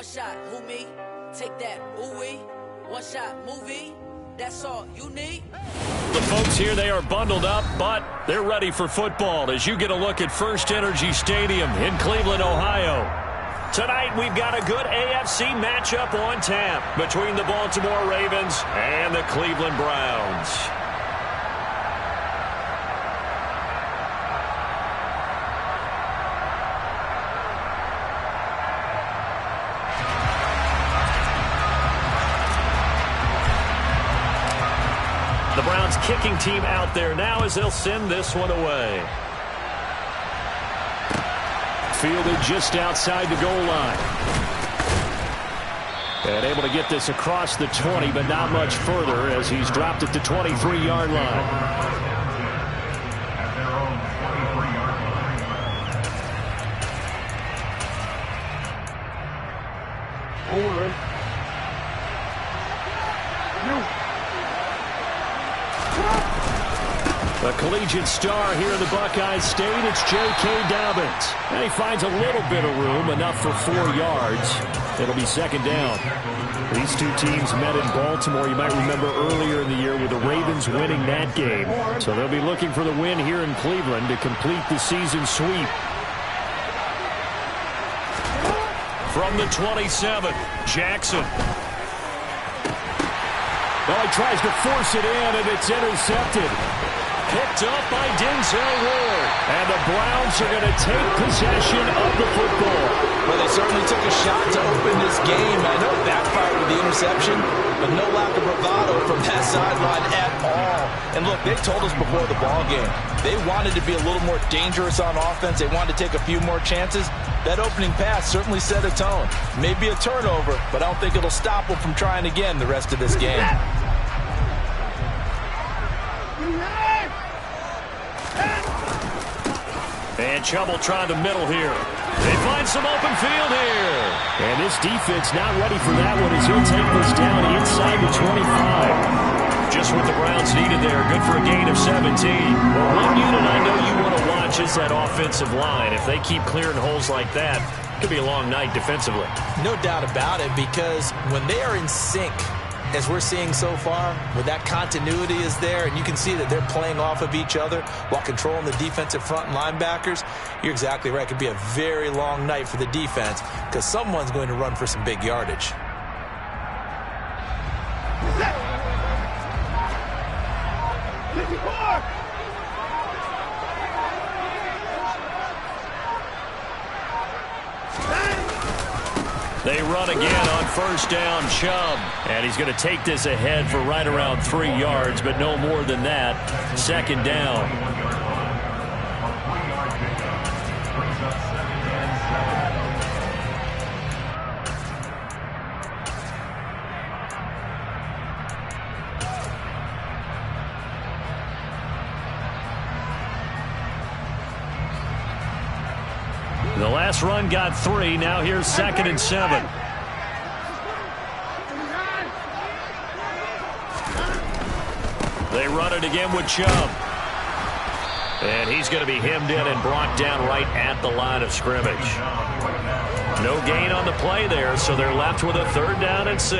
One shot, who me? Take that, ooh-wee. One shot, movie. That's all you need. The folks here, they are bundled up, but they're ready for football as you get a look at First Energy Stadium in Cleveland, Ohio. Tonight, we've got a good AFC matchup on tap between the Baltimore Ravens and the Cleveland Browns. The Browns kicking team out there now as they'll send this one away. Fielded just outside the goal line. And able to get this across the 20, but not much further as he's dropped at the 23-yard line. The collegiate star here in the Buckeye State, it's J.K. Dobbins. And he finds a little bit of room, enough for 4 yards. It'll be second down. These two teams met in Baltimore, you might remember, earlier in the year with the Ravens winning that game. So they'll be looking for the win here in Cleveland to complete the season sweep. From the 27, Jackson. Well, he tries to force it in, and it's intercepted. Picked up by Denzel Ward. And the Browns are going to take possession of the football. Well, they certainly took a shot to open this game. I know it backfired with the interception, but no lack of bravado from that sideline at all. And look, they told us before the ball game, they wanted to be a little more dangerous on offense. They wanted to take a few more chances. That opening pass certainly set a tone. Maybe a turnover, but I don't think it'll stop them from trying again the rest of this game. And Chubb will try the middle here. They find some open field here. And this defense not ready for that one as he'll take this down inside the 25. Just what the Browns needed there. Good for a gain of 17. Well, one unit I know you want to watch is that offensive line. If they keep clearing holes like that, it could be a long night defensively. No doubt about it, because when they are in sync, as we're seeing so far, when that continuity is there and you can see that they're playing off of each other while controlling the defensive front and linebackers, you're exactly right. It could be a very long night for the defense because someone's going to run for some big yardage. They run again on first down, Chubb. And he's going to take this ahead for right around 3 yards, but no more than that. Second down. The last run got 3. Now here's 2nd and 7. They run it again with Chubb. And he's going to be hemmed in and brought down right at the line of scrimmage. No gain on the play there, so they're left with a 3rd down and 6.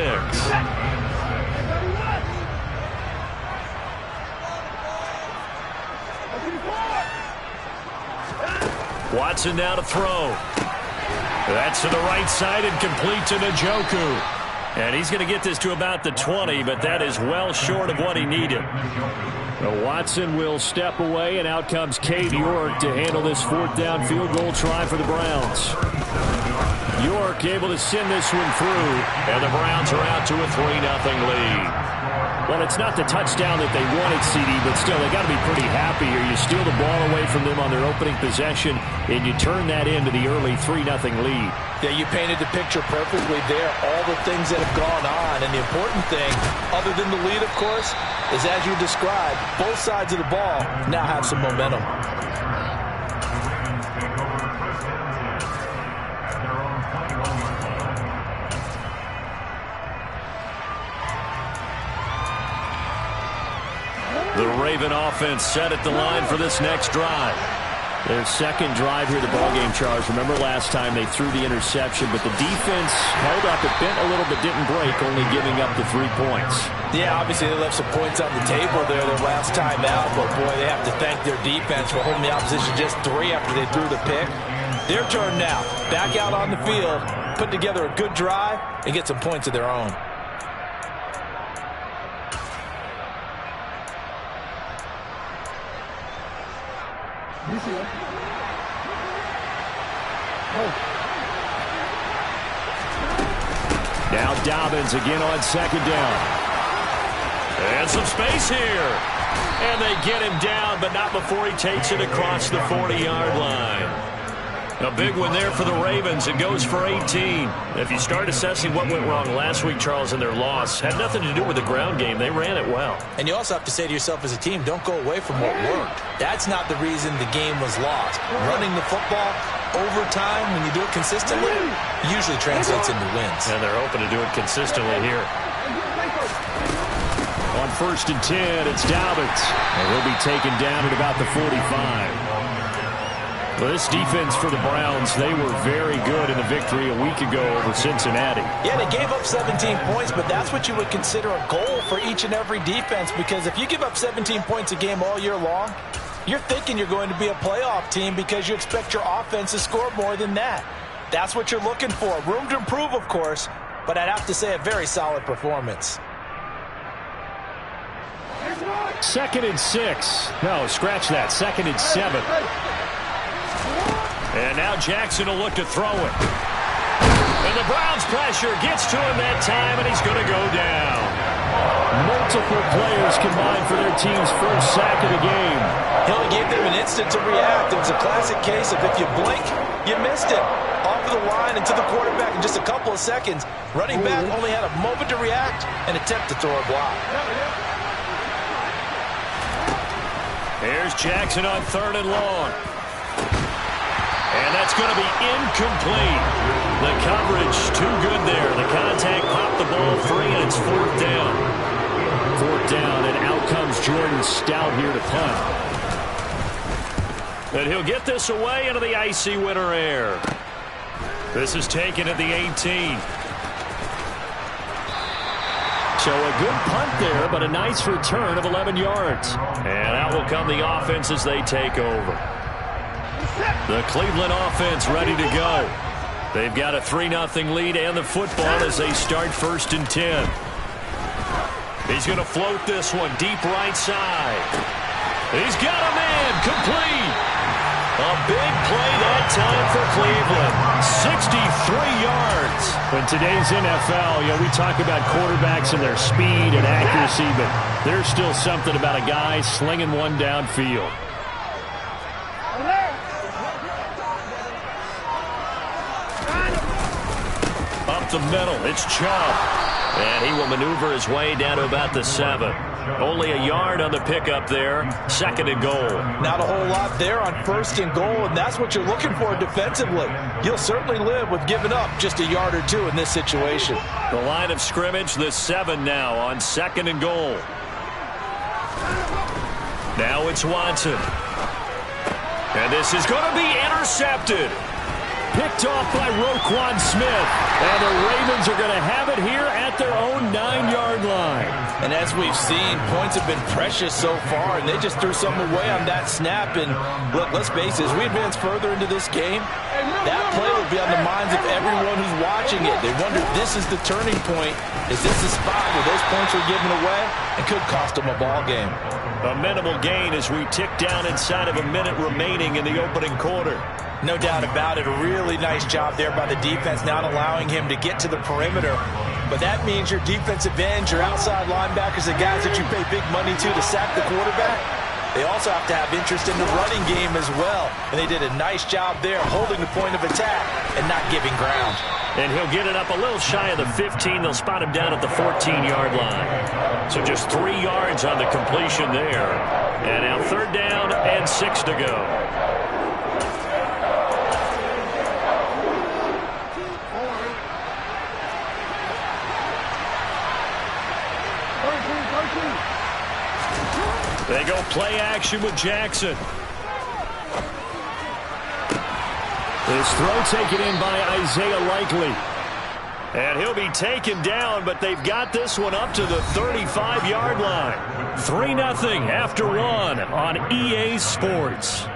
Watson now to throw. That's to the right side and complete to Njoku. And he's going to get this to about the 20, but that is well short of what he needed. Now Watson will step away, and out comes Cade York to handle this 4th down field goal try for the Browns. York able to send this one through, and the Browns are out to a 3-0 lead. Well, it's not the touchdown that they wanted, CD, but still, they got to be pretty happy here. You steal the ball away from them on their opening possession, and you turn that into the early 3-0 lead. Yeah, you painted the picture perfectly there. All the things that have gone on, and the important thing, other than the lead, of course, is as you described, both sides of the ball now have some momentum. The Raven offense set at the line for this next drive. Their second drive here, the ballgame, Charles. Remember last time they threw the interception, but the defense held up. It bent a little but didn't break, only giving up the 3 points. Yeah, obviously they left some points on the table there their last time out, but boy, they have to thank their defense for holding the opposition just 3 after they threw the pick. Their turn now. Back out on the field, put together a good drive, and get some points of their own. Now Dobbins again on second down. And some space here. And they get him down, but not before he takes it across the 40-yard line. A big one there for the Ravens. It goes for 18. If you start assessing what went wrong last week, Charles, in their loss, had nothing to do with the ground game. They ran it well. And you also have to say to yourself as a team, don't go away from what worked. That's not the reason the game was lost. Running the football over time, when you do it consistently, usually translates into wins. And they're hoping to do it consistently here. On 1st and 10, it's Dobbins. And he'll be taken down at about the 45. Well, this defense for the Browns, they were very good in the victory a week ago over Cincinnati. Yeah, they gave up 17 points, but that's what you would consider a goal for each and every defense, because if you give up 17 points a game all year long, you're thinking you're going to be a playoff team because you expect your offense to score more than that. That's what you're looking for. Room to improve, of course, but I'd have to say a very solid performance. 2nd and 6. No, scratch that. 2nd and 7. And now Jackson will look to throw it. And the Browns pressure gets to him that time, and he's going to go down. Multiple players combined for their team's first sack of the game. He only gave them an instant to react. It was a classic case of if you blink, you missed it. Off of the line and to the quarterback in just a couple of seconds. Running back only had a moment to react and attempt to throw a block. Here's Jackson on 3rd and long. And that's going to be incomplete. The coverage too good there. The contact popped the ball free, and it's 4th down. 4th down, and out comes Jordan Stout here to punt. And he'll get this away into the icy winter air. This is taken at the 18. So a good punt there, but a nice return of 11 yards. And out will come the offense as they take over. The Cleveland offense ready to go. They've got a 3-0 lead and the football as they start 1st and 10. He's going to float this one deep right side. He's got a man complete. A big play that time for Cleveland. 63 yards. In today's NFL, we talk about quarterbacks and their speed and accuracy, but there's still something about a guy slinging one downfield. Up the middle, it's Chubb. And he will maneuver his way down to about the 7. Only a yard on the pickup there. 2nd and goal. Not a whole lot there on 1st and goal, and that's what you're looking for defensively. You'll certainly live with giving up just a yard or 2 in this situation. The line of scrimmage, the 7 now on 2nd and goal. Now it's Watson. And this is going to be intercepted. Picked off by Roquan Smith. And the Ravens are going to have it here at their own 9-yard line. And as we've seen, points have been precious so far, and they just threw something away on that snap. And look, let's face it, as we advance further into this game, that play will be on the minds of everyone who's watching it. They wonder if this is the turning point. Is this the spot where those points are given away and could cost them a ball game? A minimal gain as we tick down inside of a minute remaining in the opening quarter. No doubt about it. A really nice job there by the defense, not allowing him to get to the perimeter. But that means your defensive ends, your outside linebackers, the guys that you pay big money to sack the quarterback, they also have to have interest in the running game as well. And they did a nice job there holding the point of attack and not giving ground. And he'll get it up a little shy of the 15. They'll spot him down at the 14-yard line. So just 3 yards on the completion there. And now 3rd down and 6 to go. They go play action with Jackson. His throw taken in by Isaiah Likely. And he'll be taken down, but they've got this one up to the 35-yard line. 3-0 after one on EA Sports.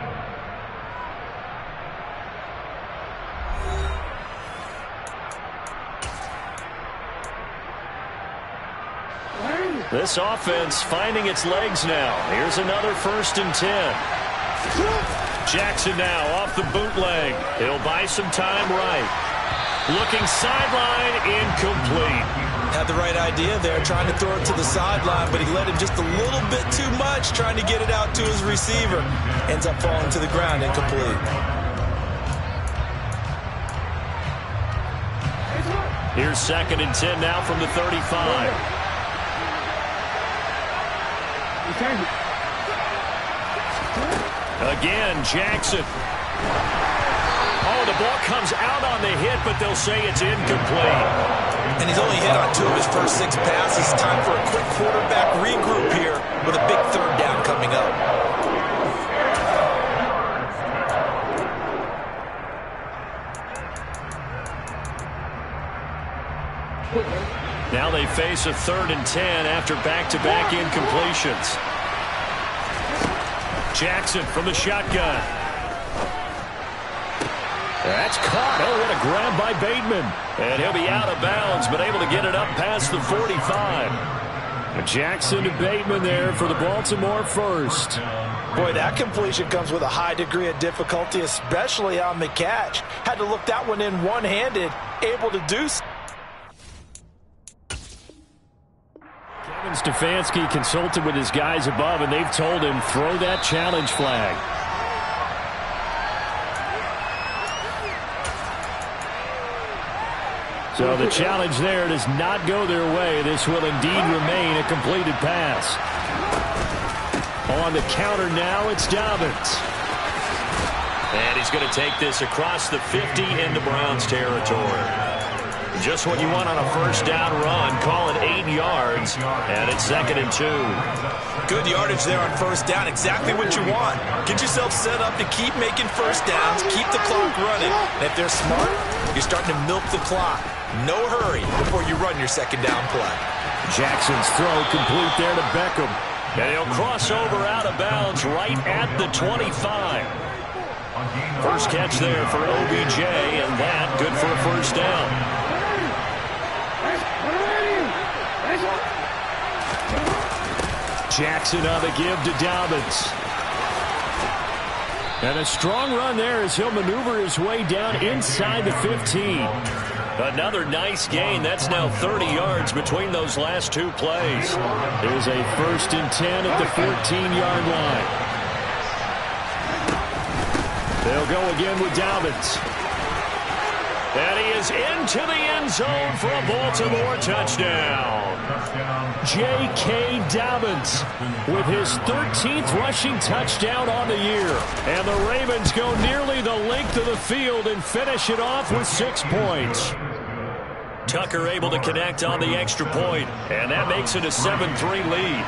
This offense finding its legs now. Here's another 1st and 10. Jackson now off the bootleg. He'll buy some time right. Looking sideline, incomplete. Had the right idea there, trying to throw it to the sideline, but he let him just a little bit too much, trying to get it out to his receiver. Ends up falling to the ground, incomplete. Here's 2nd and 10 now from the 35. Again, Jackson. Oh, the ball comes out on the hit, but they'll say it's incomplete. And he's only hit on 2 of his first 6 passes. Time for a quick quarterback regroup here with a big 3rd down coming up. Now they face a 3rd and 10 after back-to-back incompletions. Jackson from the shotgun. That's caught. Oh, what a grab by Bateman. And he'll be out of bounds, but able to get it up past the 45. Jackson to Bateman there for the Baltimore 1st. Boy, that completion comes with a high degree of difficulty, especially on the catch. Had to look that one in one-handed, able to do so. Kevin Stefanski consulted with his guys above, and they've told him throw that challenge flag. So the challenge there does not go their way. This will indeed remain a completed pass. On the counter now, it's Dobbins. And he's going to take this across the 50 into Browns territory. Just what you want on a 1st down run. Call it 8 yards, and it's 2nd and 2. Good yardage there on 1st down. Exactly what you want. Get yourself set up to keep making 1st downs, keep the clock running. And if they're smart, you're starting to milk the clock. No hurry before you run your 2nd down play. Jackson's throw complete there to Beckham. And he'll cross over out of bounds right at the 25. First catch there for OBJ, and that good for a 1st down. Jackson on the give to Dobbins. And a strong run there as he'll maneuver his way down inside the 15. Another nice gain. That's now 30 yards between those last 2 plays. There's a 1st and 10 at the 14-yard line. They'll go again with Dobbins. And he is into the end zone for a Baltimore touchdown. J.K. Dobbins with his 13th rushing touchdown on the year. And the Ravens go nearly the length of the field and finish it off with 6 points. Tucker able to connect on the extra point, and that makes it a 7-3 lead.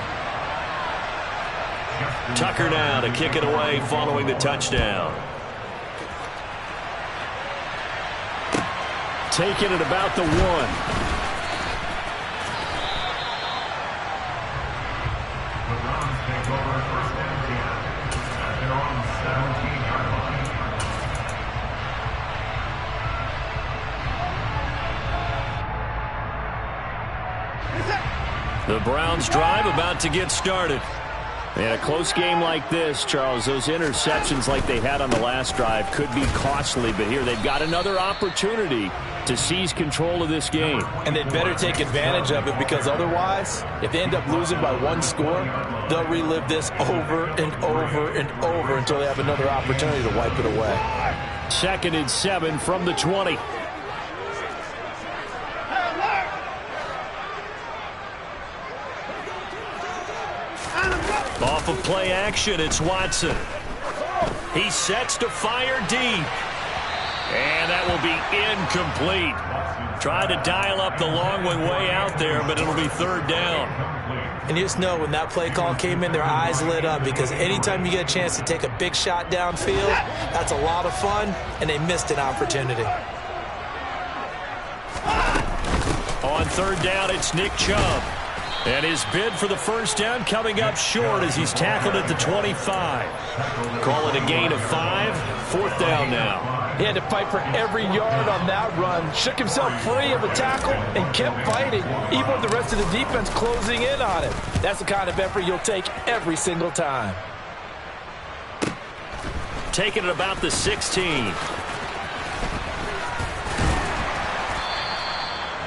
Tucker now to kick it away following the touchdown. Taking it about the 1. The Browns drive about to get started. In a close game like this, Charles, those interceptions like they had on the last drive could be costly, but here they've got another opportunity to seize control of this game. And they'd better take advantage of it, because otherwise, if they end up losing by 1 score, they'll relive this over and over and over until they have another opportunity to wipe it away. 2nd and 7 from the 20. Off of play action, it's Watson. He sets to fire deep. And that will be incomplete. Tried to dial up the long way out there, but it'll be 3rd down. And you just know when that play call came in, their eyes lit up, because anytime you get a chance to take a big shot downfield, that's a lot of fun, and they missed an opportunity. On third down, it's Nick Chubb. And his bid for the first down coming up short as he's tackled at the 25. Call it a gain of 5. Fourth down now. He had to fight for every yard on that run. Shook himself free of the tackle and kept fighting, even with the rest of the defense closing in on him. That's the kind of effort you'll take every single time. Taking it about the 16.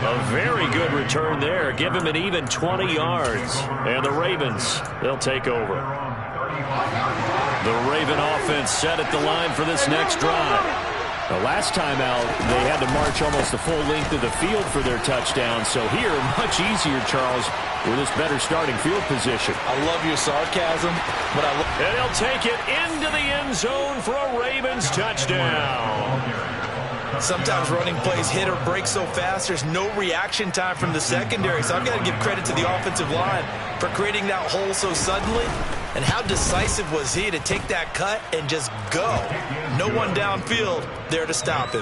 A very good return there. Give him an even 20 yards. And the Ravens, they'll take over. The Raven offense set at the line for this next drive. The last time out, they had to march almost the full length of the field for their touchdown. So here, much easier, Charles, with this better starting field position. I love your sarcasm, but and he'll take it into the end zone for a Ravens touchdown. Sometimes running plays hit or break so fast, there's no reaction time from the secondary. So I've got to give credit to the offensive line for creating that hole so suddenly. And how decisive was he to take that cut and just go? No one downfield there to stop him.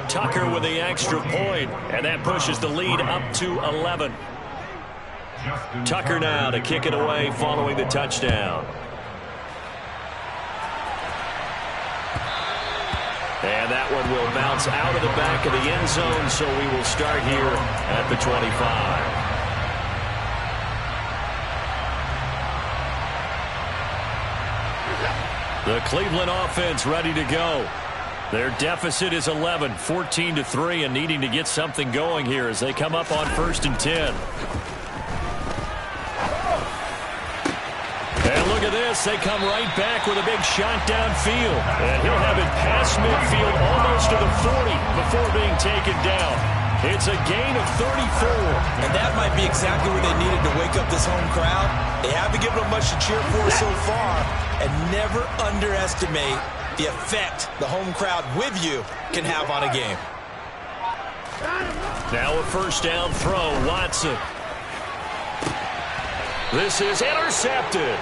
Tucker with the extra point, and that pushes the lead up to 11. Tucker now to kick it away following the touchdown. And that one will bounce out of the back of the end zone, so we will start here at the 25. The Cleveland offense ready to go. Their deficit is 11, 14-3, and needing to get something going here as they come up on 1st and 10. And look at this. They come right back with a big shot downfield. And he'll have it past midfield almost to the 40 before being taken down. It's a gain of 34. And that might be exactly where they needed to wake up this home crowd. They haven't given them much to cheer for so far. And never underestimate the effect the home crowd with you can have on a game. Now a first down throw, Watson. This is intercepted.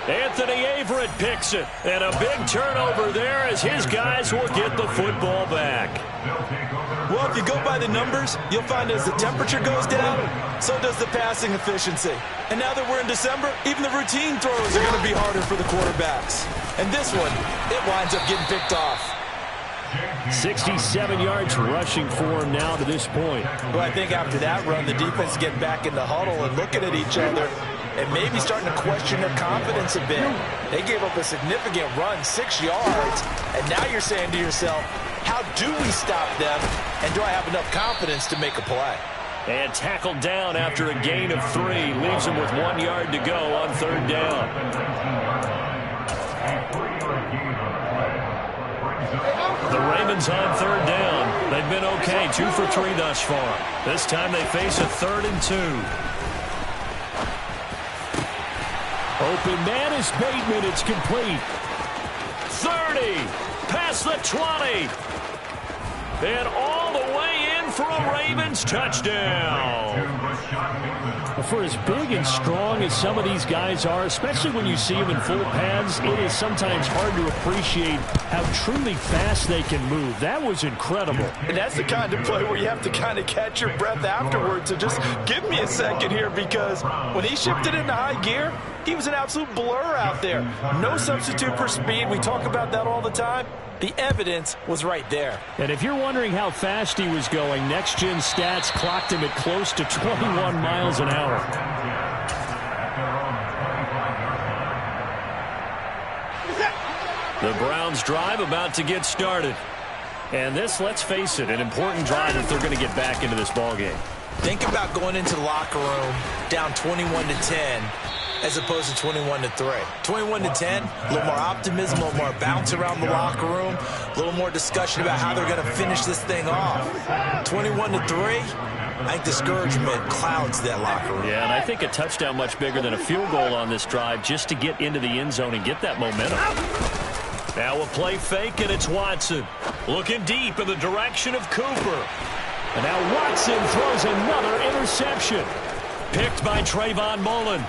Anthony Averett picks it. And a big turnover there as his guys will get the football back. Well, if you go by the numbers, you'll find as the temperature goes down, so does the passing efficiency. And now that we're in December, even the routine throws are going to be harder for the quarterbacks. And this one, it winds up getting picked off. 67 yards rushing for him now to this point. Well, I think after that run, the defense is getting back in the huddle and looking at each other and maybe starting to question their confidence a bit. They gave up a significant run, 6 yards, and now you're saying to yourself, how do we stop them, and do I have enough confidence to make a play? And tackled down after a gain of 3. Leaves him with 1 yard to go on third down. The Ravens on third down. They've been okay, 2 for 3 thus far. This time they face a 3rd and 2. Open man is Bateman. It's complete. 30. Past the 20. And all the way in for a Ravens touchdown. For as big and strong as some of these guys are, especially when you see them in full pads, it is sometimes hard to appreciate how truly fast they can move. That was incredible. And that's the kind of play where you have to kind of catch your breath afterwards. So just give me a second here, because when he shifted into high gear, he was an absolute blur out there. No substitute for speed. We talk about that all the time. The evidence was right there. And if you're wondering how fast he was going, next-gen stats clocked him at close to 21 miles an hour. The Browns drive about to get started. And this, let's face it, an important drive if they're going to get back into this ballgame. Think about going into the locker room down 21-10 as opposed to 21-3. 21-10, a little more optimism, a little more bounce around the locker room, a little more discussion about how they're going to finish this thing off. 21-3, I think discouragement clouds that locker room. Yeah, and I think a touchdown much bigger than a field goal on this drive just to get into the end zone and get that momentum. Now a play fake, and it's Watson. Looking deep in the direction of Cooper. And now Watson throws another interception. Picked by Trayvon Mullen.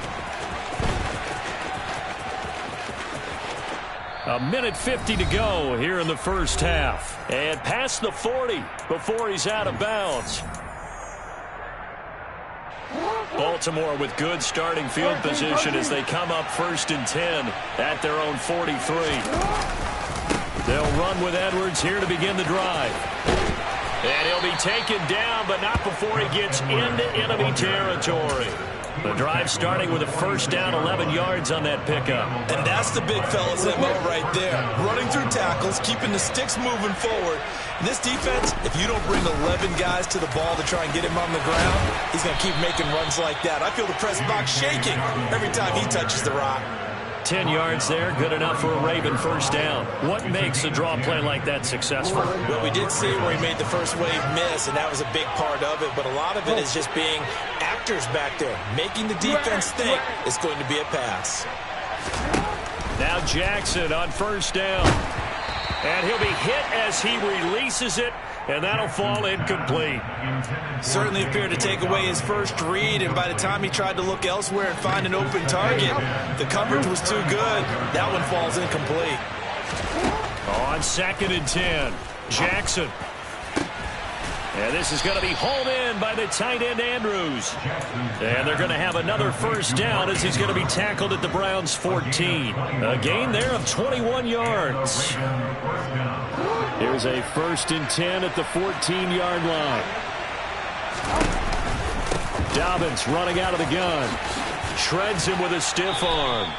1:50 to go here in the first half. And past the 40 before he's out of bounds. Baltimore with good starting field position as they come up 1st and 10 at their own 43. They'll run with Edwards here to begin the drive. And he'll be taken down, but not before he gets into enemy territory. The drive starting with a first down, 11 yards on that pickup. And that's the big fella's MO right there. Running through tackles, keeping the sticks moving forward. In this defense, if you don't bring 11 guys to the ball to try and get him on the ground, he's going to keep making runs like that. I feel the press box shaking every time he touches the rock. 10 yards there, good enough for a Raven first down. What makes a draw play like that successful? Well, we did see where he made the first wave miss, and that was a big part of it, but a lot of it is just being actors back there, making the defense think it's going to be a pass. Now Jackson on first down. And he'll be hit as he releases it, and that'll fall incomplete. Certainly appeared to take away his first read, and by the time he tried to look elsewhere and find an open target, the coverage was too good. That one falls incomplete. On 2nd and 10, Jackson. And this is going to be hauled in by the tight end Andrews. And they're going to have another first down as he's going to be tackled at the Browns' 14. A gain there of 21 yards. Here's a 1st and 10 at the 14-yard line. Dobbins running out of the gun. Shreds him with a stiff arm.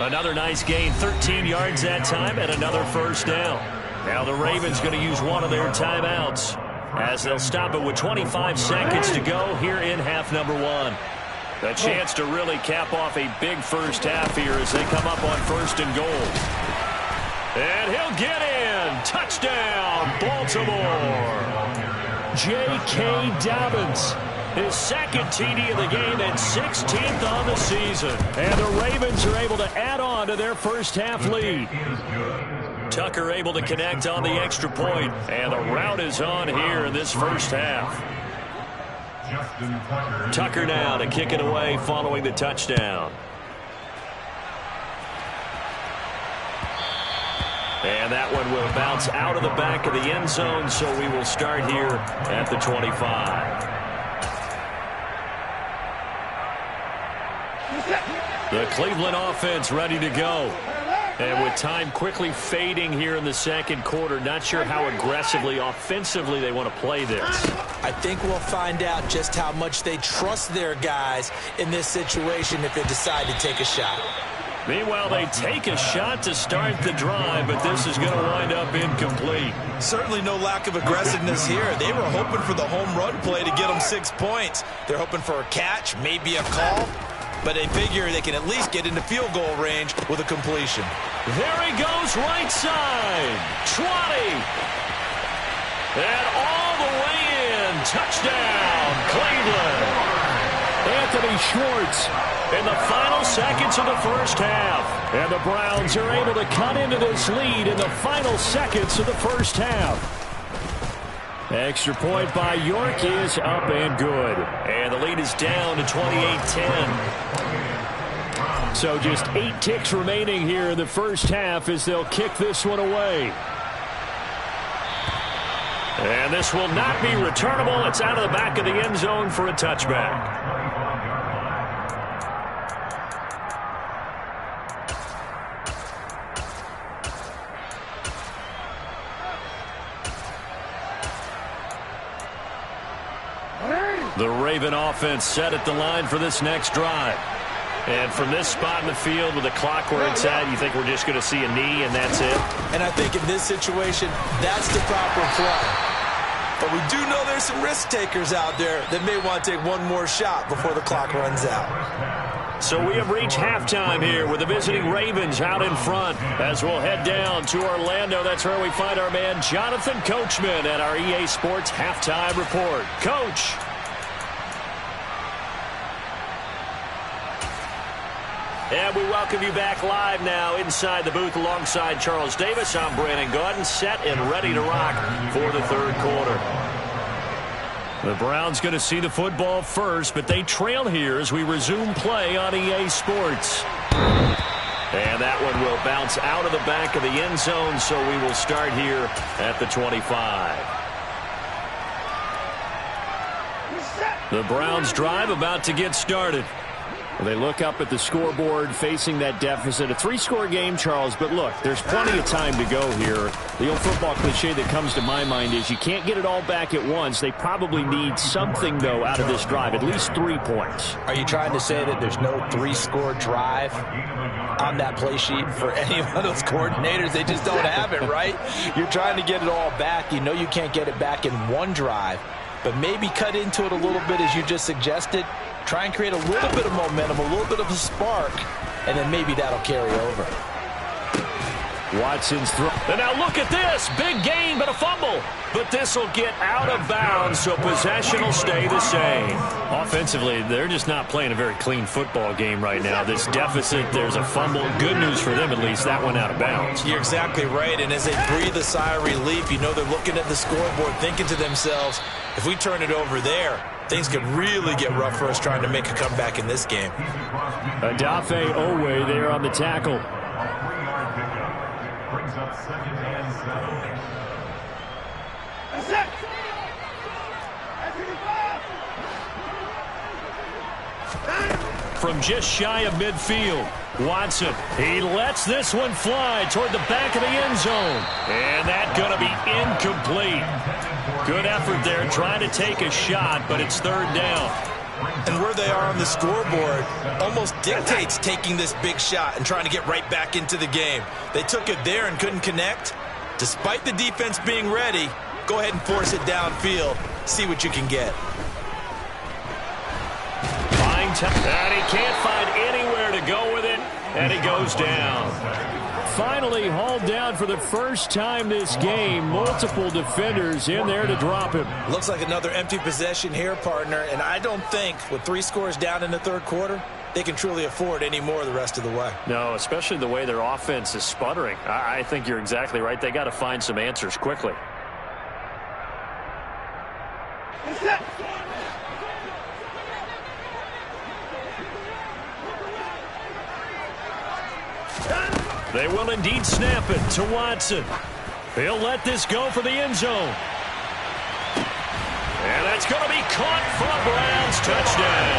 Another nice gain, 13 yards that time, and another first down. Now the Ravens going to use one of their timeouts, as they'll stop it with 25 seconds to go here in half number 1. A chance to really cap off a big first half here as they come up on 1st and goal. And he'll get in. Touchdown, Baltimore. J.K. Dobbins, his 2nd TD of the game and 16th on the season. And the Ravens are able to add on to their first half lead. Tucker able to connect on the extra point, and the route is on here in this first half. Tucker now to kick it away following the touchdown. And that one will bounce out of the back of the end zone, so we will start here at the 25. The Cleveland offense ready to go. And with time quickly fading here in the second quarter, not sure how aggressively, offensively they want to play this. I think we'll find out just how much they trust their guys in this situation if they decide to take a shot. Meanwhile, they take a shot to start the drive, but this is going to wind up incomplete. Certainly no lack of aggressiveness here. They were hoping for the home run play to get them 6 points. They're hoping for a catch, maybe a call. But they figure they can at least get into field goal range with a completion. There he goes, right side. 20. And all the way in. Touchdown, Cleveland. Anthony Schwartz in the final seconds of the first half. And the Browns are able to cut into this lead in the final seconds of the first half. Extra point by York is up and good. And the lead is down to 28-10. So just 8 ticks remaining here in the first half as they'll kick this one away. And this will not be returnable. It's out of the back of the end zone for a touchback. The Raven offense set at the line for this next drive. And from this spot in the field with the clock where it's at, you think we're just going to see a knee and that's it? And I think in this situation, that's the proper play. But we do know there's some risk takers out there that may want to take one more shot before the clock runs out. So we have reached halftime here with the visiting Ravens out in front. As we'll head down to Orlando, that's where we find our man Jonathan Coachman at our EA Sports Halftime Report. Coach. And we welcome you back live now inside the booth alongside Charles Davis. I'm Brandon Gaudin, set and ready to rock for the third quarter. The Browns going to see the football first, but they trail here as we resume play on EA Sports. And that one will bounce out of the back of the end zone, so we will start here at the 25. The Browns drive about to get started. They look up at the scoreboard facing that deficit. A 3-score game, Charles, but look, there's plenty of time to go here. The old football cliche that comes to my mind is you can't get it all back at once. They probably need something, though, out of this drive, at least 3 points. Are you trying to say that there's no 3-score drive on that play sheet for any of those coordinators? They just don't have it, right? You're trying to get it all back. You know you can't get it back in one drive, but maybe cut into it a little bit as you just suggested. Try and create a little bit of momentum, a little bit of a spark, and then maybe that'll carry over. Watson's throw. And now look at this. Big gain, but a fumble. But this will get out of bounds, so possession will stay the same. Offensively, they're just not playing a very clean football game right now. This deficit, there's a fumble. Good news for them, at least. That went out of bounds. You're exactly right, and as they breathe a sigh of relief, you know they're looking at the scoreboard, thinking to themselves, if we turn it over there, things could really get rough for us trying to make a comeback in this game. Adafe Owe there on the tackle. From just shy of midfield, Watson, he lets this one fly toward the back of the end zone. And that's going to be incomplete. Good effort there trying to take a shot, but it's third down. And where they are on the scoreboard almost dictates taking this big shot and trying to get right back into the game. They took it there and couldn't connect. Despite the defense being ready, go ahead and force it downfield. See what you can get. And he can't find anywhere to go with it, and he goes down. Finally hauled down for the first time this game. Multiple defenders in there to drop him. Looks like another empty possession here, partner, and I don't think with 3 scores down in the third quarter, they can truly afford any more the rest of the way. No, especially the way their offense is sputtering. I think you're exactly right. They got to find some answers quickly. They will indeed snap it to Watson. He'll let this go for the end zone. And that's going to be caught for a Browns touchdown.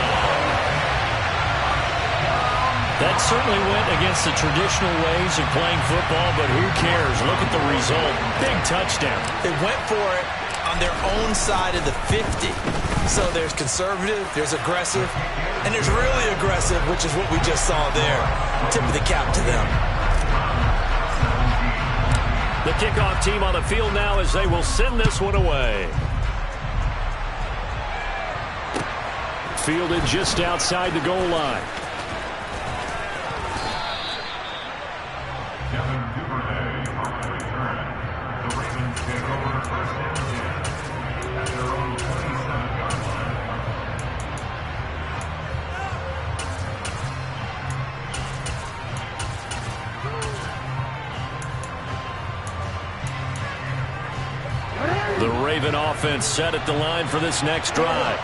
That certainly went against the traditional ways of playing football, but who cares? Look at the result. Big touchdown. They went for it on their own side of the 50. So there's conservative, there's aggressive, and there's really aggressive, which is what we just saw there. Tip of the cap to them. The kickoff team on the field now as they will send this one away. Fielded just outside the goal line. The Raven offense set at the line for this next drive.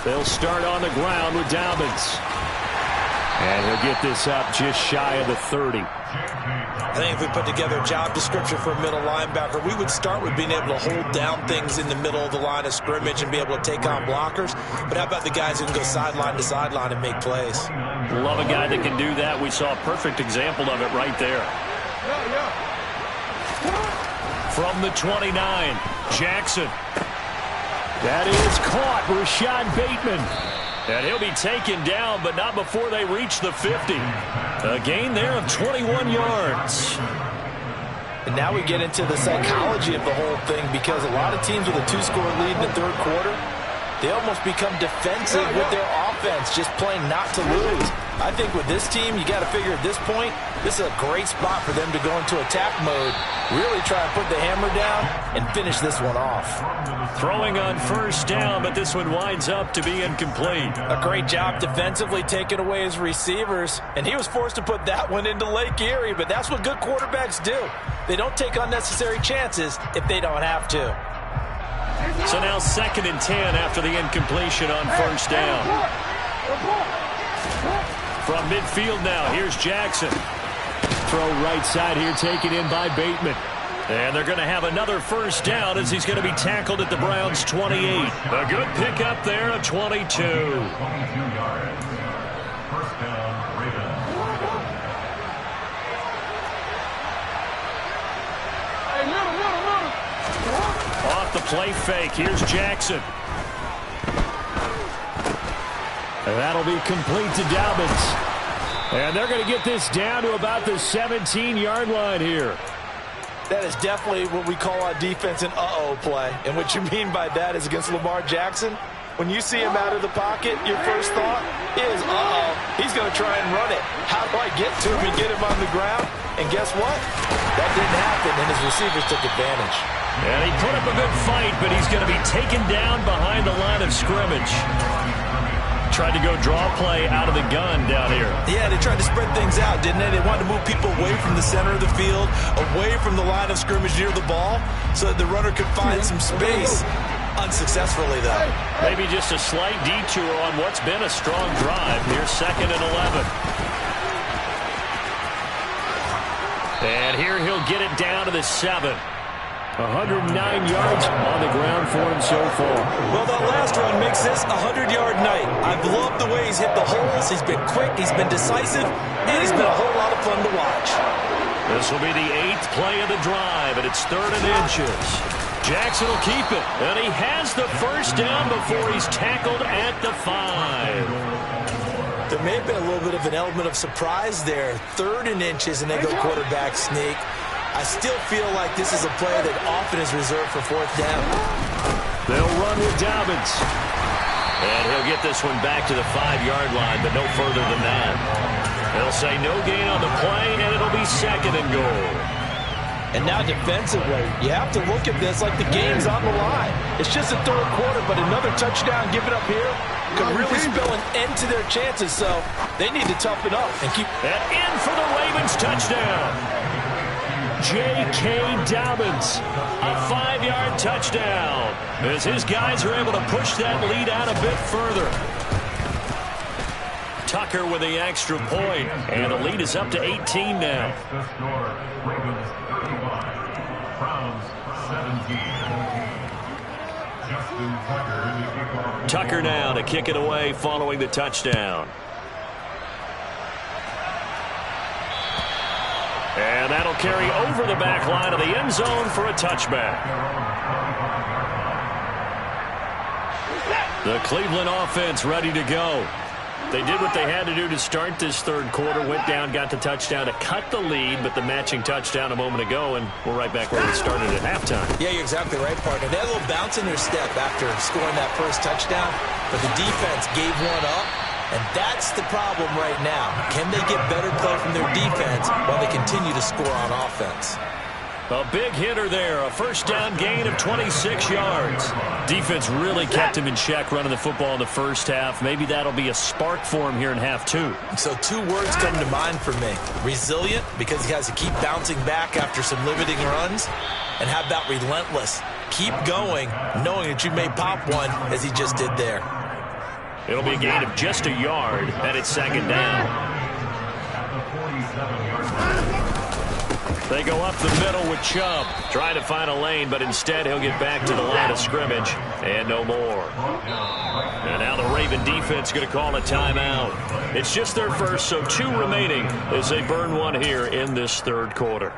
They'll start on the ground with Dobbins. And he'll get this up just shy of the 30. I think if we put together a job description for a middle linebacker, we would start with being able to hold down things in the middle of the line of scrimmage and be able to take on blockers. But how about the guys who can go sideline to sideline and make plays? Love a guy that can do that. We saw a perfect example of it right there. From the 29, Jackson. That is caught, Rashad Bateman. And he'll be taken down, but not before they reach the 50. A gain there of 21 yards. And now we get into the psychology of the whole thing, because a lot of teams with a 2-score lead in the third quarter, they almost become defensive with their offense, just playing not to lose. I think with this team, you got to figure at this point, this is a great spot for them to go into attack mode, really try and put the hammer down and finish this one off. Throwing on first down, but this one winds up to be incomplete. A great job defensively taking away his receivers, and he was forced to put that one into Lake Erie, but that's what good quarterbacks do. They don't take unnecessary chances if they don't have to. So now 2nd and 10 after the incompletion on first down. From midfield now, here's Jackson. Throw right side here, taken in by Bateman. And they're going to have another first down as he's going to be tackled at the Browns' 28. A good pickup there, a 22. 22 yards. First down, Ravens. Off the play fake, here's Jackson. And that'll be complete to Dobbins. And they're going to get this down to about the 17-yard line here. That is definitely what we call on defense an uh-oh play. And what you mean by that is against Lamar Jackson, when you see him out of the pocket, your first thought is, uh-oh, he's going to try and run it. How do I get to him and get him on the ground? And guess what? That didn't happen, and his receivers took advantage. And he put up a good fight, but he's going to be taken down behind the line of scrimmage. Tried to go draw play out of the gun down here. Yeah, they tried to spread things out, didn't they? They wanted to move people away from the center of the field, away from the line of scrimmage near the ball, so that the runner could find some space. Unsuccessfully, though. Maybe just a slight detour on what's been a strong drive. Here's 2nd and 11. And here he'll get it down to the 7. 109 yards on the ground for him so far. Well, that last run makes this a 100-yard night. I've loved the way he's hit the holes. He's been quick, he's been decisive, and he's been a whole lot of fun to watch. This will be the 8th play of the drive, and it's 3rd and inches. Jackson will keep it, and he has the first down before he's tackled at the 5. There may have been a little bit of an element of surprise there. 3rd and inches, and they go quarterback sneak. I still feel like this is a play that often is reserved for 4th down. They'll run with Dobbins. And he'll get this one back to the 5-yard line, but no further than that. They'll say no gain on the play, and it'll be 2nd and goal. And now defensively, you have to look at this like the game's on the line. It's just the 3rd quarter, but another touchdown given up here could really spell an end to their chances, so they need to toughen up and keep... And in for the Ravens touchdown. J.K. Dobbins, a 5-yard touchdown, as his guys are able to push that lead out a bit further. Tucker with the extra point, and the lead is up to 18 now. Tucker now to kick it away following the touchdown. And that'll carry over the back line of the end zone for a touchback. The Cleveland offense ready to go. They did what they had to do to start this 3rd quarter. Went down, got the touchdown to cut the lead, but the matching touchdown a moment ago, and we're right back where we started at halftime. Yeah, you're exactly right, partner. They had a little bounce in their step after scoring that first touchdown, but the defense gave one up. And that's the problem right now. Can they get better play from their defense while they continue to score on offense? A big hitter there. A first down gain of 26 yards. Defense really kept him in check running the football in the first half. Maybe that'll be a spark for him here in half 2. So 2 words come to mind for me. Resilient, because he has to keep bouncing back after some limiting runs. And how about relentless? Keep going, knowing that you may pop one, as he just did there. It'll be a gain of just a yard, and it's 2nd down. They go up the middle with Chubb, trying to find a lane, but instead he'll get back to the line of scrimmage, and no more. And now the Raven defense going to call a timeout. It's just their first, so 2 remaining as they burn one here in this 3rd quarter.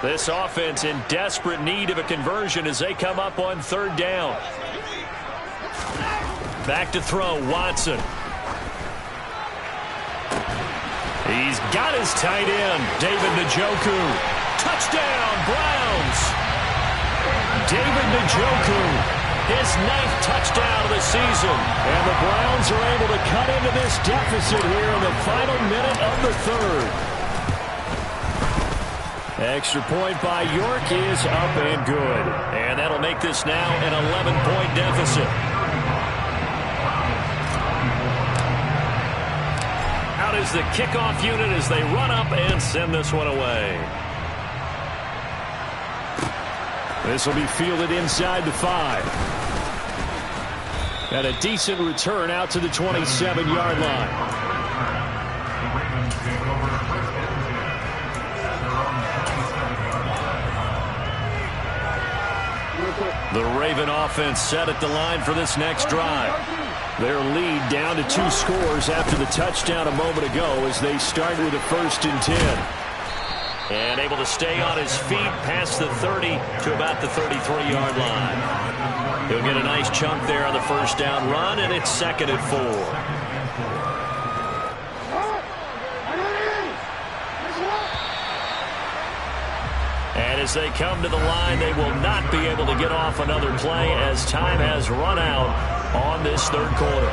This offense in desperate need of a conversion as they come up on 3rd down. Back to throw, Watson. He's got his tight end, David Njoku. Touchdown, Browns. David Njoku, his 9th touchdown of the season. And the Browns are able to cut into this deficit here in the final minute of the 3rd. Extra point by York is up and good. And that'll make this now an 11-point deficit. Out is the kickoff unit as they run up and send this one away. This will be fielded inside the 5. And a decent return out to the 27-yard line. The Raven offense set at the line for this next drive. Their lead down to 2 scores after the touchdown a moment ago as they start with a 1st and 10. And able to stay on his feet past the 30 to about the 33-yard line. He'll get a nice chunk there on the 1st down run, and it's 2nd and 4. And as they come to the line, they will not be able to get off another play as time has run out on this 3rd quarter.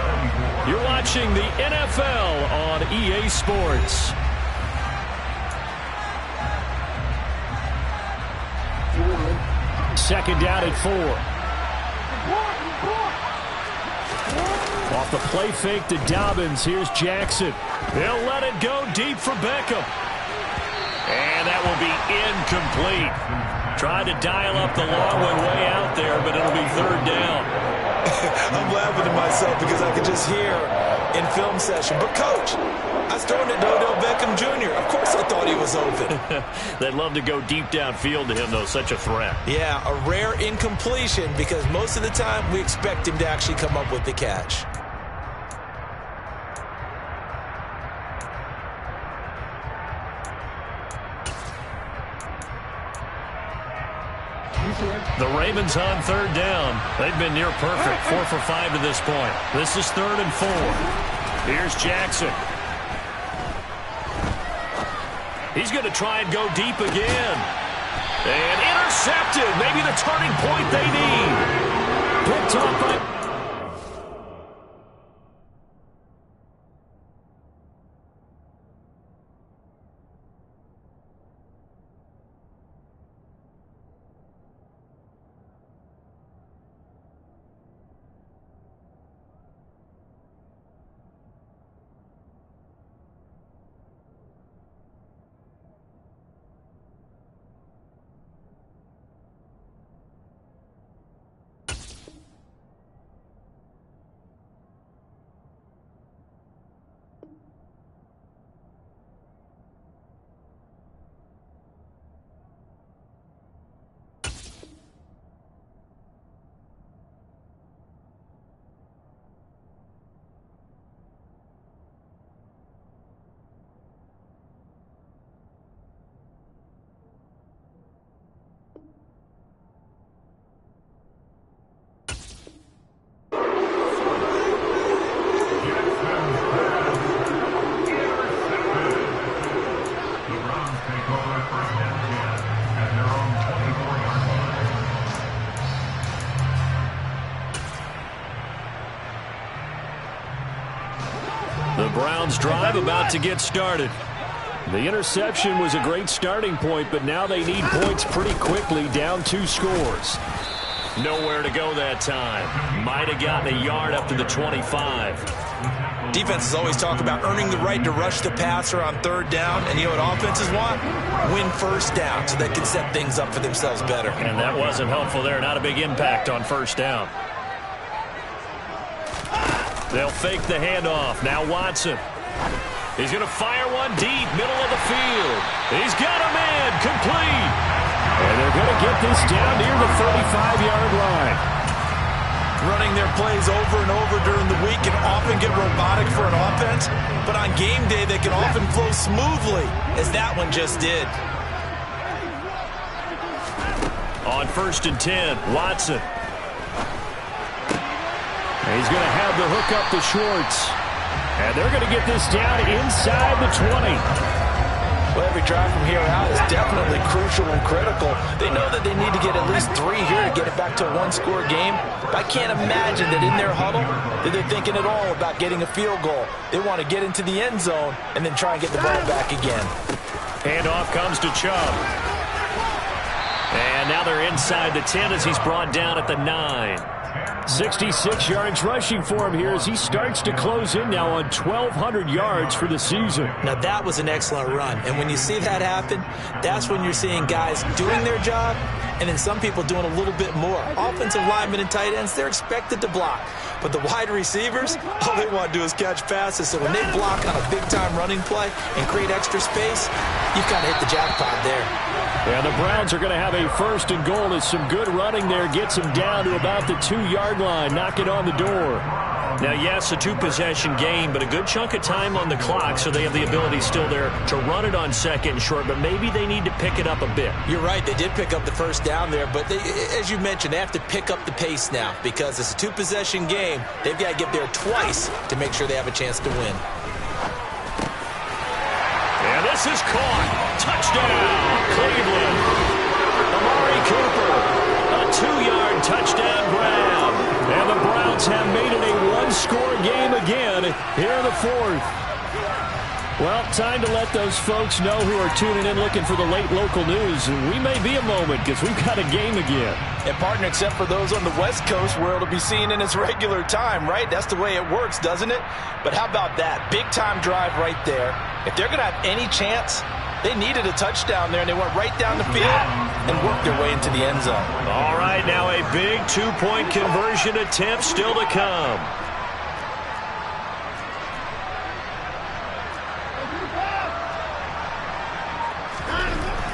You're watching the NFL on EA Sports. Second down at 4. Off the play fake to Dobbins. Here's Jackson. They'll let it go deep for Beckham. And that will be incomplete. Tried to dial up the long one way out there, but it'll be 3rd down. I'm laughing to myself because I could just hear in film session, but coach, I was throwing it to Odell Beckham Jr. Of course I thought he was open. They'd love to go deep downfield to him, though. Such a threat. Yeah, a rare incompletion because most of the time we expect him to actually come up with the catch. The Ravens on 3rd down. They've been near perfect, 4 for 5 to this point. This is 3rd and 4. Here's Jackson. He's going to try and go deep again. And intercepted. Maybe the turning point they need. Picked off by... The Browns drive about to get started. The interception was a great starting point, but now they need points pretty quickly, down 2 scores. Nowhere to go that time. Might have gotten a yard up to the 25. Defenses always talk about earning the right to rush the passer on 3rd down, and you know what offenses want? Win 1st down so they can set things up for themselves better. And that wasn't helpful there. Not a big impact on 1st down. They'll fake the handoff. Now Watson. He's going to fire one deep, middle of the field. He's got a man, complete. And they're going to get this down near the 35-yard line. Running their plays over and over during the week can often get robotic for an offense, but on game day they can often flow smoothly, as that one just did. On 1st and 10, Watson. He's going to have the hook up to Schwartz. And they're going to get this down inside the 20. Well, every drive from here out is definitely crucial and critical. They know that they need to get at least 3 here to get it back to a 1-score game. But I can't imagine that in their huddle that they're thinking at all about getting a field goal. They want to get into the end zone and then try and get the ball back again. Handoff comes to Chubb. And now they're inside the 10 as he's brought down at the 9. 66 yards rushing for him here as he starts to close in now on 1,200 yards for the season. Now that was an excellent run, and when you see that happen, that's when you're seeing guys doing their job and then some people doing a little bit more. Offensive linemen and tight ends, they're expected to block. But the wide receivers, all they want to do is catch passes. So when they block on a big-time running play and create extra space, you've kind of hit the jackpot there. And the Browns are going to have a 1st and goal as some good running there gets him down to about the 2-yard line, knock it on the door. Now, yes, a 2-possession game, but a good chunk of time on the clock, so they have the ability still there to run it on 2nd and short, but maybe they need to pick it up a bit. You're right. They did pick up the first down there, but they, as you mentioned, they have to pick up the pace now because it's a 2-possession game. They've got to get there twice to make sure they have a chance to win. And this is caught. Touchdown, Cleveland. Amari Cooper, a 2-yard touchdown grab. And the Browns have made it a 1-score game again here in the 4th. Well, time to let those folks know who are tuning in looking for the late local news. We may be a moment because we've got a game again. And, partner, except for those on the West Coast where it'll be seen in its regular time, right? That's the way it works, doesn't it? But how about that? Big-time drive right there. If they're going to have any chance, they needed a touchdown there, and they went right down the field and worked their way into the end zone. All right, now a big 2-point conversion attempt still to come.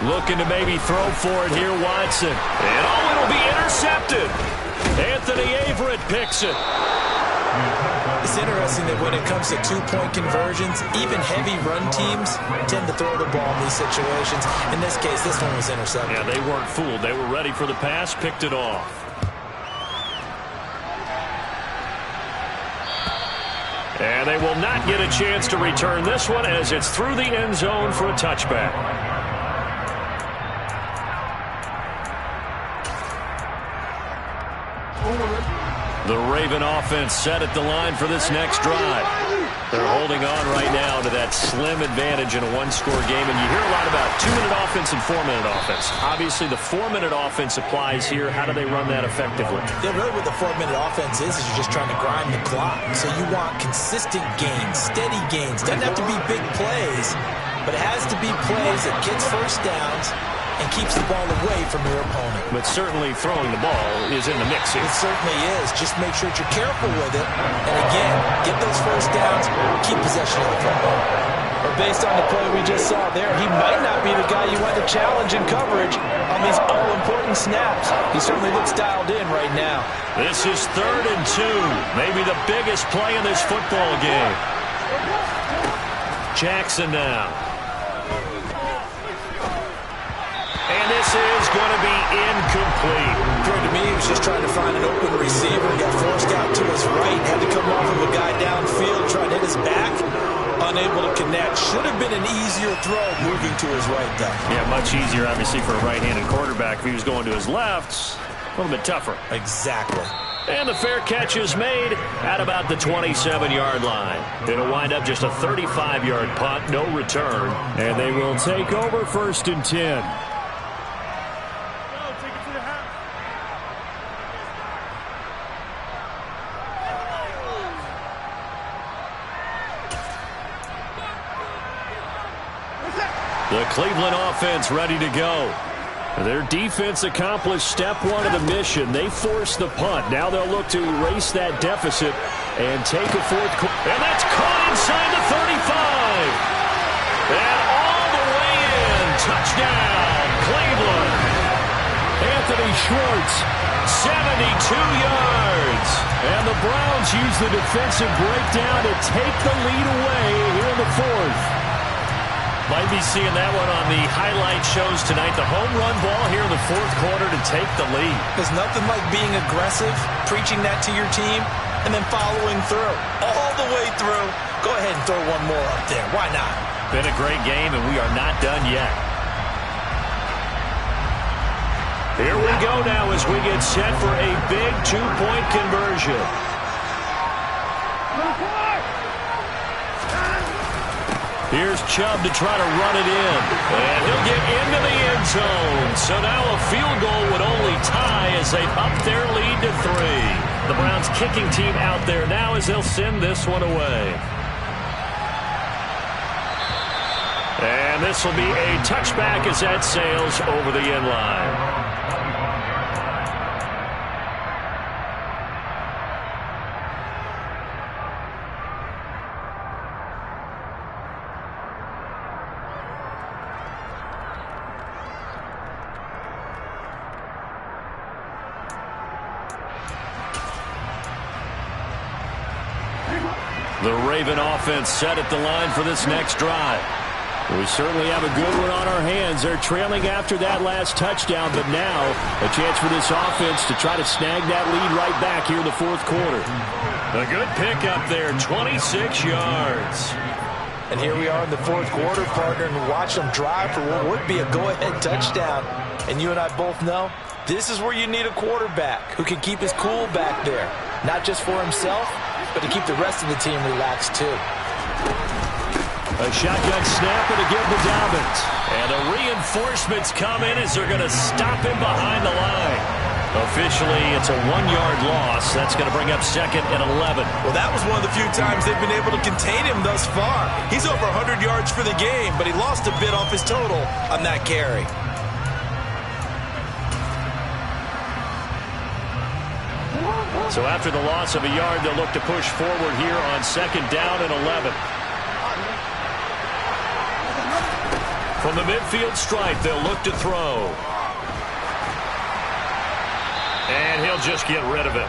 Looking to maybe throw for it here, Watson. And it'll be intercepted. Anthony Averett picks it. It's interesting that when it comes to 2-point conversions, even heavy run teams tend to throw the ball in these situations. In this case, this one was intercepted. Yeah, they weren't fooled. They were ready for the pass, picked it off. And they will not get a chance to return this one as it's through the end zone for a touchback. The Raven offense set at the line for this next drive. They're holding on right now to that slim advantage in a 1-score game. And you hear a lot about 2-minute offense and 4-minute offense. Obviously, the 4-minute offense applies here. How do they run that effectively? Yeah, really what the 4-minute offense is you're just trying to grind the clock. So you want consistent gains, steady gains. Doesn't have to be big plays, but it has to be plays that gets first downs and keeps the ball away from your opponent. But certainly throwing the ball is in the mix here. It certainly is. Just make sure that you're careful with it. And again, get those first downs, keep possession of the football. Well, based on the play we just saw there, he might not be the guy you want to challenge in coverage on these all-important snaps. He certainly looks dialed in right now. This is 3rd and 2. Maybe the biggest play in this football game. Jackson now. And this is going to be incomplete. According to me, he was just trying to find an open receiver. He got forced out to his right, had to come off of a guy downfield, trying to hit his back. Unable to connect. Should have been an easier throw moving to his right, though. Yeah, much easier, obviously, for a right-handed quarterback. If he was going to his left, a little bit tougher. Exactly. And the fair catch is made at about the 27-yard line. It'll wind up just a 35-yard punt, no return. And they will take over 1st and 10. The Cleveland offense ready to go. Their defense accomplished step 1 of the mission. They forced the punt. Now they'll look to erase that deficit and take a 4th quarter. And that's caught inside the 35. And all the way in. Touchdown, Cleveland. Anthony Schwartz, 72 yards. And the Browns use the defensive breakdown to take the lead away here in the 4th. Might be seeing that one on the highlight shows tonight. The home run ball here in the 4th quarter to take the lead. There's nothing like being aggressive, preaching that to your team, and then following through. All the way through. Go ahead and throw one more up there. Why not? Been a great game, and we are not done yet. Here we go now as we get set for a big 2-point conversion. Here's Chubb to try to run it in. And he'll get into the end zone. So now a field goal would only tie as they up their lead to 3. The Browns kicking team out there now as they'll send this one away. And this will be a touchback as that sails over the end line. The Raven offense set at the line for this next drive. We certainly have a good one on our hands. They're trailing after that last touchdown, but now a chance for this offense to try to snag that lead right back here in the fourth quarter. A good pickup there, 26 yards. And here we are in the fourth quarter, partner, and watch them drive for what would be a go-ahead touchdown. And you and I both know this is where you need a quarterback who can keep his cool back there, not just for himself, but to keep the rest of the team relaxed, too. A shotgun snap and a give to Dobbins. And the reinforcements come in as they're going to stop him behind the line. Officially, it's a 1-yard loss. That's going to bring up second and 11. Well, that was one of the few times they've been able to contain him thus far. He's over 100 yards for the game, but he lost a bit off his total on that carry. So after the loss of a yard, they'll look to push forward here on second down and 11. From the midfield stripe, they'll look to throw. And he'll just get rid of it.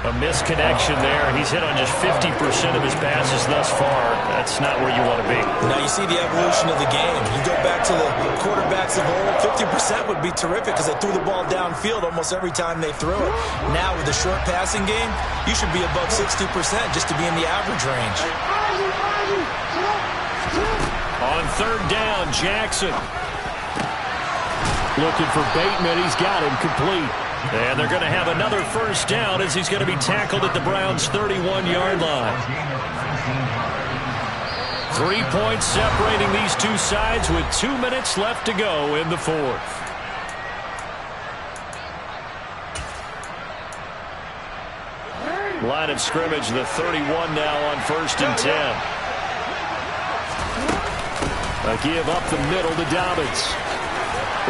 A misconnection there. He's hit on just 50% of his passes thus far. That's not where you want to be. Now you see the evolution of the game. You go back to the quarterbacks of old, 50% would be terrific because they threw the ball downfield almost every time they threw it. Now with the short passing game, you should be above 60% just to be in the average range. On third down, Jackson. Looking for Bateman. He's got him complete. And they're going to have another first down as he's going to be tackled at the Browns' 31-yard line. 3 points separating these two sides with 2 minutes left to go in the fourth. Line of scrimmage, the 31 now on first and 10. A give up the middle to Dobbins.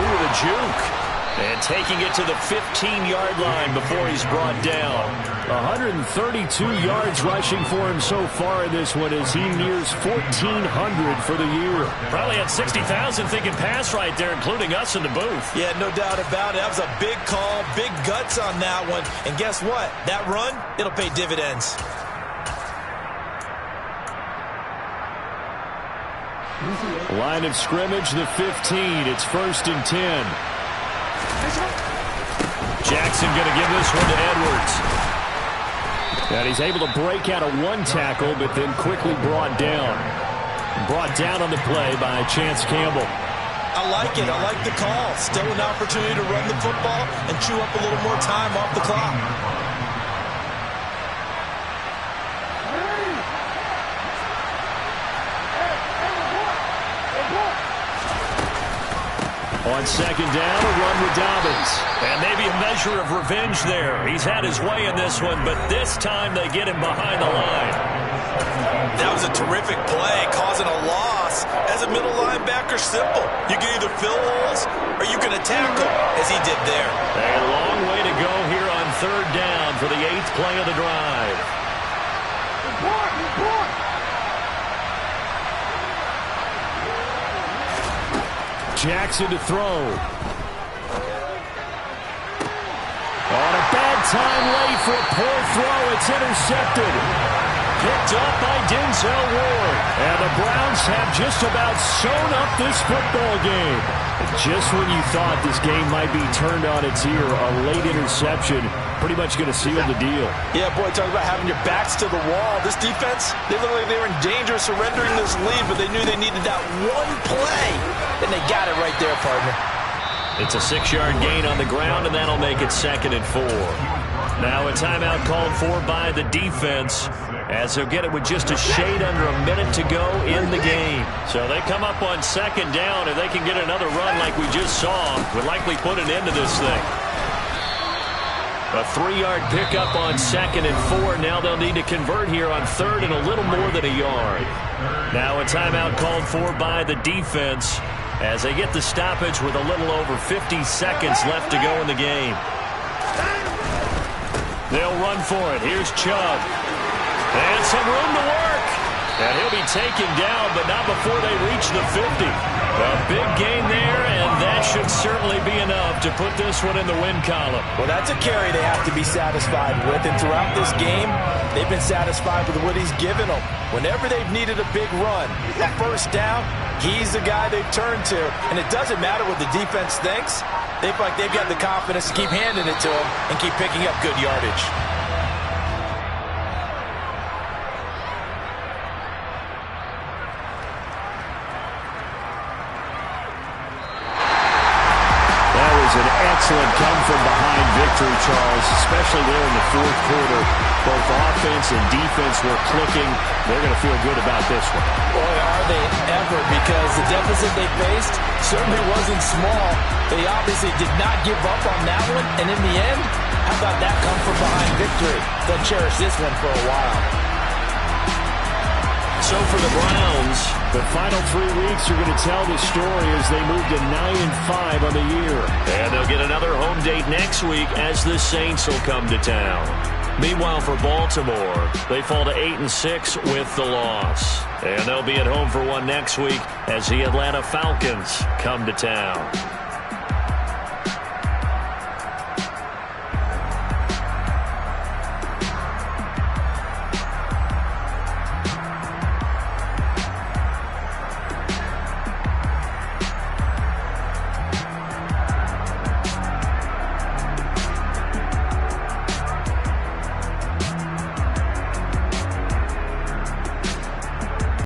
Ooh, the juke. And taking it to the 15-yard line before he's brought down. 132 yards rushing for him so far in this one as he nears 1,400 for the year. Probably had 60,000 thinking pass right there, including us in the booth. Yeah, no doubt about it. That was a big call, big guts on that one. And guess what? That run, it'll pay dividends. Line of scrimmage, the 15. It's first and 10. Jackson going to give this one to Edwards. And he's able to break out of one tackle, but then quickly brought down. Brought down on the play by Chance Campbell. I like it. I like the call. Still an opportunity to run the football and chew up a little more time off the clock. On second down, a run with Dobbins. And maybe a measure of revenge there. He's had his way in this one, but this time they get him behind the line. That was a terrific play, causing a loss. As a middle linebacker, simple. You can either fill holes or you can tackle, as he did there. A long way to go here on third down for the 8th play of the drive. Jackson to throw. On a bad time late for a poor throw. It's intercepted. Picked up by Denzel Ward. And the Browns have just about sewn up this football game. Just when you thought this game might be turned on its ear, a late interception pretty much going to seal the deal. Yeah, boy, talk about having your backs to the wall. This defense, they looked like they were in danger of surrendering this lead, but they knew they needed that one play, and they got it right there, partner. It's a 6-yard gain on the ground, and that'll make it second and 4. Now a timeout called for by the defense as they'll get it with just a shade under a minute to go in the game. So they come up on second down, and they can get another run like we just saw. Would likely put an end to this thing. A 3-yard pickup on 2nd and 4. Now they'll need to convert here on 3rd and a little more than a yard. Now a timeout called for by the defense as they get the stoppage with a little over 50 seconds left to go in the game. They'll run for it. Here's Chubb. And some room to work. And he'll be taken down, but not before they reach the 50. A big gain there, and that should certainly be enough to put this one in the win column. Well, that's a carry they have to be satisfied with, and throughout this game, they've been satisfied with what he's given them. Whenever they've needed a big run, a first down, he's the guy they've turned to. And it doesn't matter what the defense thinks. They feel like they've got the confidence to keep handing it to him and keep picking up good yardage. Excellent come-from-behind victory, Charles, especially there in the fourth quarter. Both offense and defense were clicking. They're going to feel good about this one. Boy, are they ever, because the deficit they faced certainly wasn't small. They obviously did not give up on that one, and in the end, how about that come-from-behind victory? They'll cherish this one for a while. So for the Browns, the final 3 weeks are going to tell the story as they move to 9-5 on the year. And they'll get another home date next week as the Saints will come to town. Meanwhile, for Baltimore, they fall to 8-6 with the loss. And they'll be at home for one next week as the Atlanta Falcons come to town.